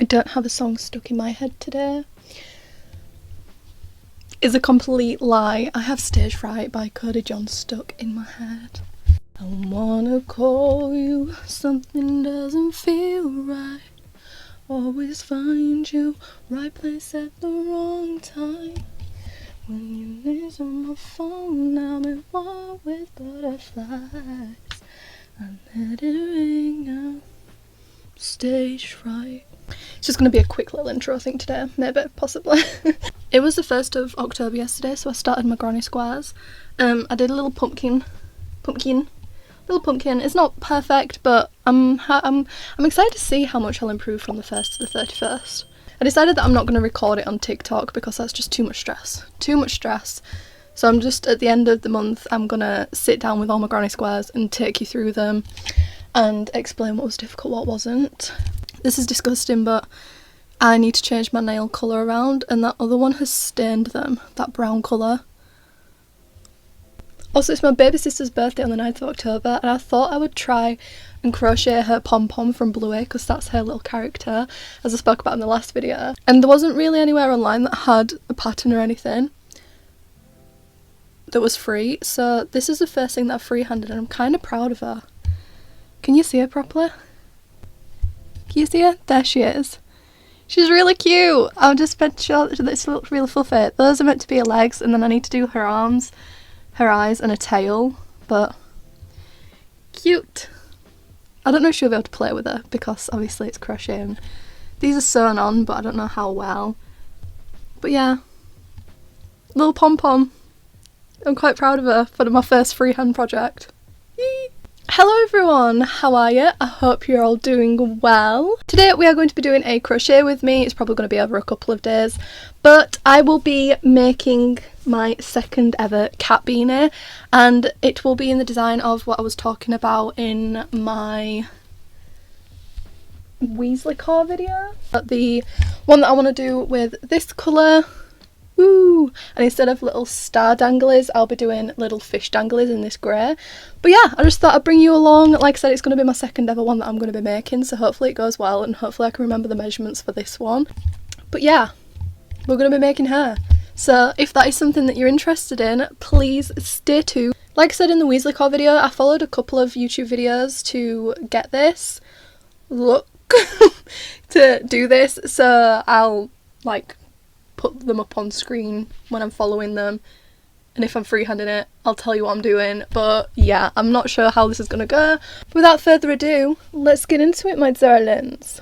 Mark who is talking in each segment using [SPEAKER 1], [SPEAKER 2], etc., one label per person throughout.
[SPEAKER 1] don't have a song stuck in my head today is a complete lie. I have Stage Fright by Cody John stuck in my head. I wanna call you, something doesn't feel right. Always find you, right place at the wrong time. When you answer my phone, I'm at war with butterflies. I let it ring out, stage fright. It's just going to be a quick little intro, I think, today. Maybe, possibly. It was the 1st of October yesterday, so I started my granny squares. I did a little pumpkin. It's not perfect, but I'm excited to see how much I'll improve from the 1st to the 31st. I decided that I'm not going to record it on TikTok because that's just too much stress. So I'm just, at the end of the month, I'm going to sit down with all my granny squares and take you through them and explain what was difficult, what wasn't. This is disgusting, but I need to change my nail colour around, and that other one has stained them, that brown colour. Also, it's my baby sister's birthday on the 9th of October, and I thought I would try and crochet her pom-pom from Bluey, because that's her little character, as I spoke about in the last video. And there wasn't really anywhere online that had a pattern or anything that was free, so this is the first thing that I freehanded, and I'm kind of proud of her. Can you see her properly? Can you see her? There she is. She's really cute. I'll just make sure that this looks really fluffy. Those are meant to be her legs, and then I need to do her arms, her eyes, and a tail, but cute. I don't know if she'll be able to play with her because obviously it's crocheting. These are sewn on, but I don't know how well. But yeah, little pom-pom. I'm quite proud of her for my first freehand project. Yee! Hello everyone, how are you? I hope you're all doing well. Today we are going to be doing a crochet with me. It's probably going to be over a couple of days, but I will be making my second ever cat beanie, and it will be in the design of what I was talking about in my whimsigoth video. But the one that I want to do with this colour, woo! And instead of little star danglies, I'll be doing little fish danglies in this grey. But yeah, I just thought I'd bring you along. Like I said, it's going to be my second ever one that I'm going to be making, so hopefully it goes well and hopefully I can remember the measurements for this one. But yeah, we're going to be making her. So if that is something that you're interested in, please stay tuned. Like I said in the whimsigoth video, I followed a couple of YouTube videos to get this look, to do this, so I'll like put them up on screen when I'm following them, and if I'm freehanding it I'll tell you what I'm doing. But yeah, I'm not sure how this is gonna go. Without further ado, let's get into it, my darlings.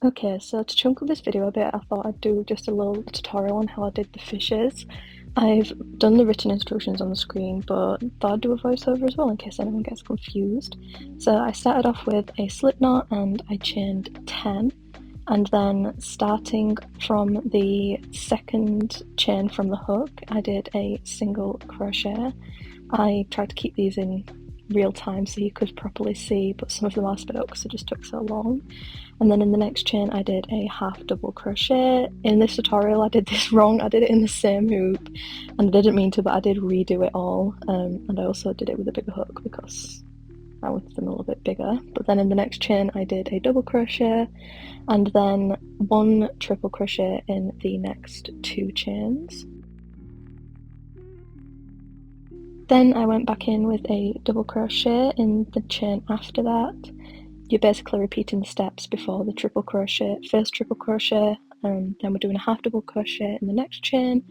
[SPEAKER 1] Okay, so to chunk up this video a bit, I thought I'd do just a little tutorial on how I did the fishes. I've done the written instructions on the screen, but thought I'd do a voiceover as well in case anyone gets confused. So I started off with a slip knot and I chained 10, and then starting from the second chain from the hook, I did a single crochet. I tried to keep these in real time so you could properly see, but some of them are sped up because it just took so long. And then in the next chain I did a half double crochet. In this tutorial I did this wrong, I did it in the same hoop and I didn't mean to, but I did redo it all, and I also did it with a bigger hook because I wanted them a little bit bigger. But then in the next chain I did a double crochet and then one triple crochet in the next 2 chains. Then I went back in with a double crochet in the chain after that. You're basically repeating the steps before the triple crochet. First triple crochet, then we're doing a half double crochet in the next chain,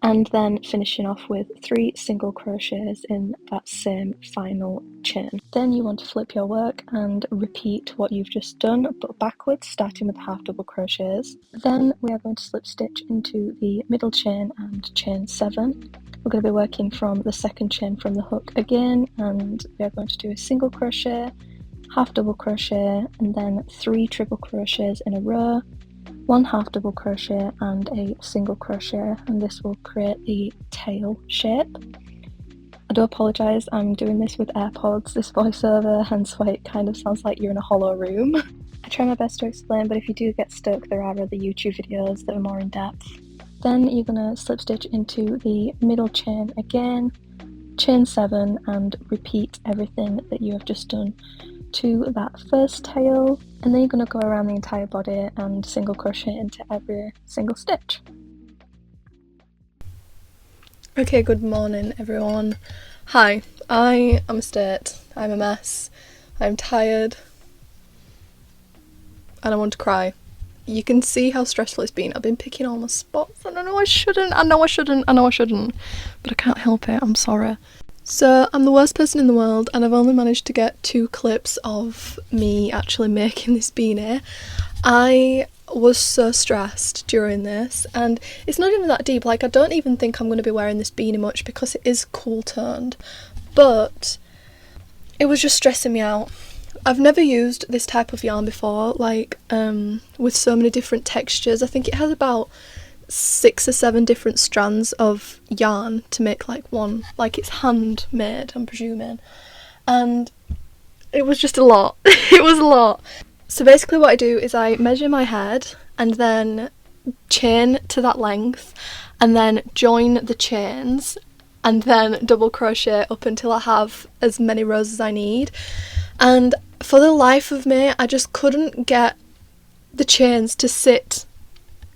[SPEAKER 1] and then finishing off with 3 single crochets in that same final chain. Then you want to flip your work and repeat what you've just done, but backwards, starting with half double crochets. Then we are going to slip stitch into the middle chain and chain 7. We're going to be working from the second chain from the hook again, and we are going to do a single crochet, half double crochet, and then 3 triple crochets in a row, 1 half double crochet and a single crochet, and this will create the tail shape. I do apologise, I'm doing this with AirPods, this voiceover, hence why it kind of sounds like you're in a hollow room. I try my best to explain, but if you do get stuck, there are other YouTube videos that are more in depth. Then you're going to slip stitch into the middle chain again, chain 7, and repeat everything that you have just done to that first tail, and then you're going to go around the entire body and single crochet into every single stitch. Okay, good morning everyone. Hi, I am a state, I'm a mess, I'm tired, and I want to cry. You can see how stressful it's been. I've been picking all my spots and I know I shouldn't, but I can't help it, I'm sorry. So I'm the worst person in the world and I've only managed to get 2 clips of me actually making this beanie. I was so stressed during this, and it's not even that deep, like I don't even think I'm going to be wearing this beanie much because it is cool toned, but it was just stressing me out. I've never used this type of yarn before, like with so many different textures. I think it has about 6 or 7 different strands of yarn to make like one, like it's handmade, I'm presuming, and it was just a lot. It was a lot. So basically what I do is I measure my head and then chain to that length and then join the chains and then double crochet up until I have as many rows as I need. And for the life of me, I just couldn't get the chains to sit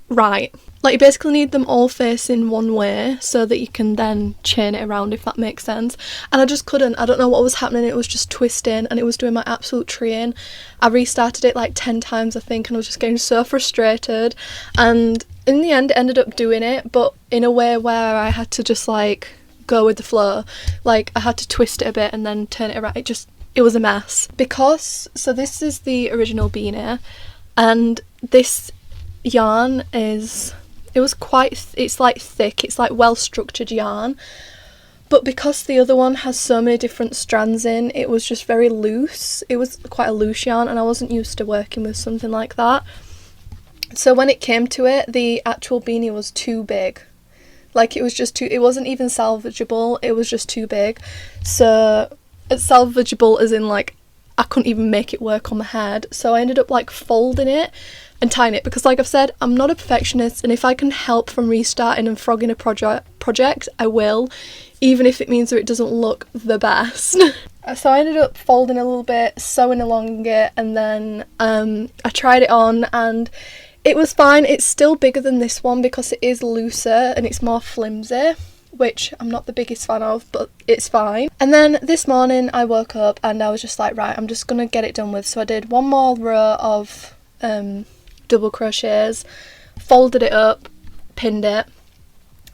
[SPEAKER 1] right. Like you basically need them all facing one way so that you can then chain it around, if that makes sense. And I just couldn't. I don't know what was happening. It was just twisting and it was doing my absolute treeing. I restarted it like 10 times I think, and I was just getting so frustrated. And in the end it ended up doing it, but in a way where I had to just like go with the flow. Like I had to twist it a bit and then turn it around. It was a mess. So this is the original beanie, and this yarn is, it's like thick, it's like well structured yarn, but because the other one has so many different strands in, it was just very loose. It was quite a loose yarn and I wasn't used to working with something like that. So when it came to it, the actual beanie was too big. Like it wasn't even salvageable, it was just too big. So it's salvageable as in like I couldn't even make it work on my head, so I ended up like folding it and tying it, because like I've said, I'm not a perfectionist, and if I can help from restarting and frogging a project, I will, even if it means that it doesn't look the best. So I ended up folding a little bit, sewing along it, and then I tried it on and it was fine. It's still bigger than this one because it is looser and it's more flimsy, which I'm not the biggest fan of, but it's fine. And then this morning I woke up and I was just like, right, I'm just gonna get it done with. So I did one more row of double crochets, folded it up, pinned it,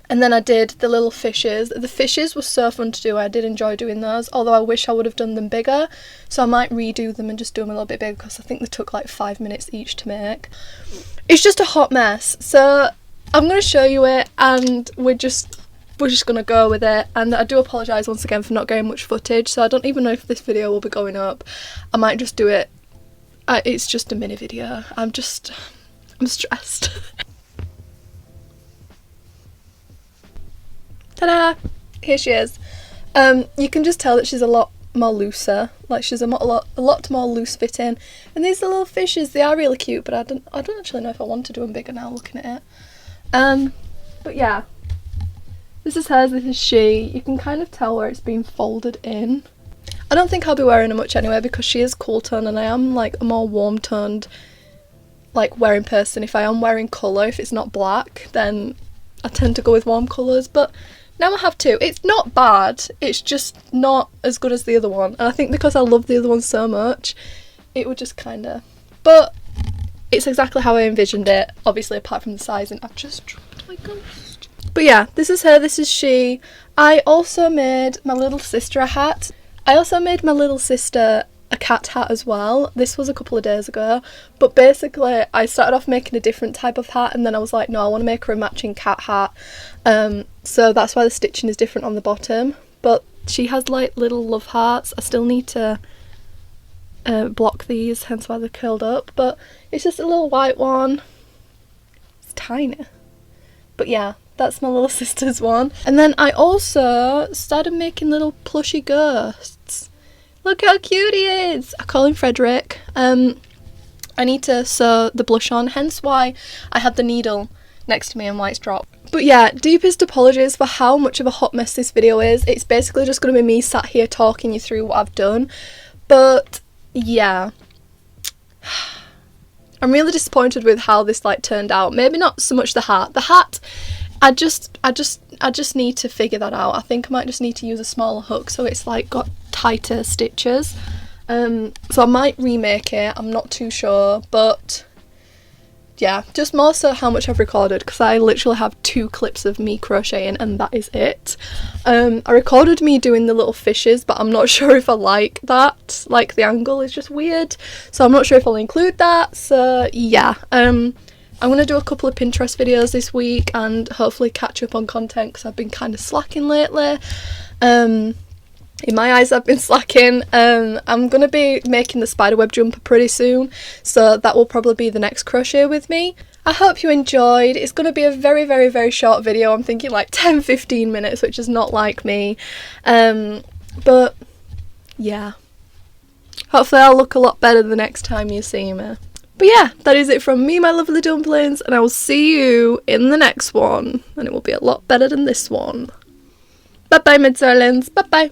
[SPEAKER 1] and then I did the little fishes. The fishes were so fun to do. I did enjoy doing those, although I wish I would have done them bigger, so I might redo them and just do them a little bit bigger because I think they took like 5 minutes each to make. It's just a hot mess, so I'm going to show you it and we're just gonna go with it. And I do apologise once again for not getting much footage, so I don't even know if this video will be going up. I might just do it, it's just a mini video. I'm stressed. Ta-da! Here she is. You can just tell that she's a lot more looser, like she's a lot more loose fitting. And these little fishes, they are really cute, but I don't actually know if I want to do them bigger now looking at it. But yeah. This is hers, this is she. You can kind of tell where it's been folded in. I don't think I'll be wearing her much anyway because she is cool toned and I am like a more warm toned like wearing person. If I am wearing colour, if it's not black, then I tend to go with warm colours, but now I have 2. It's not bad, it's just not as good as the other one, and I think because I love the other one so much, it would just kinda, but it's exactly how I envisioned it, obviously apart from the sizing. I've just dropped my ghost. But yeah, this is her, this is she. I also made my little sister a hat. I also made my little sister
[SPEAKER 2] a cat hat as well. This was a couple of days ago, but basically I started off making a different type of hat, and then I was like, no, I want to make her a matching cat hat, so that's why the stitching is different on the bottom. But she has like little love hearts. I still need to block these, hence why they're curled up, but it's just a little white one. It's tiny, but yeah, that's my little sister's one. And then I also started making little plushy ghosts. Look how cute he is! I call him Frederick. I need to sew the blush on, hence why I had the needle next to me and why it's dropped. But yeah, deepest apologies for how much of a hot mess this video is. It's basically just going to be me sat here talking you through what I've done. But yeah, I'm really disappointed with how this like turned out. Maybe not so much the hat. The hat, I just need to figure that out. I think I might just need to use a smaller hook so it's like got tighter stitches. So I might remake it, I'm not too sure, but yeah, just more so how much I've recorded, because I literally have 2 clips of me crocheting and that is it. I recorded me doing the little fishes, but I'm not sure if I like that. Like, the angle is just weird, so I'm not sure if I'll include that. So yeah, I'm gonna do a couple of Pinterest videos this week and hopefully catch up on content, because I've been kind of slacking lately. In my eyes, I've been slacking. I'm going to be making the spiderweb jumper pretty soon, so that will probably be the next crochet with me. I hope you enjoyed. It's going to be a very, very, very short video. I'm thinking like 10-15 minutes, which is not like me. But yeah, hopefully I'll look a lot better the next time you see me. But yeah, that is it from me, my lovely dumplings, and I will see you in the next one, and it will be a lot better than this one. Bye bye, mid-darlings. Bye bye.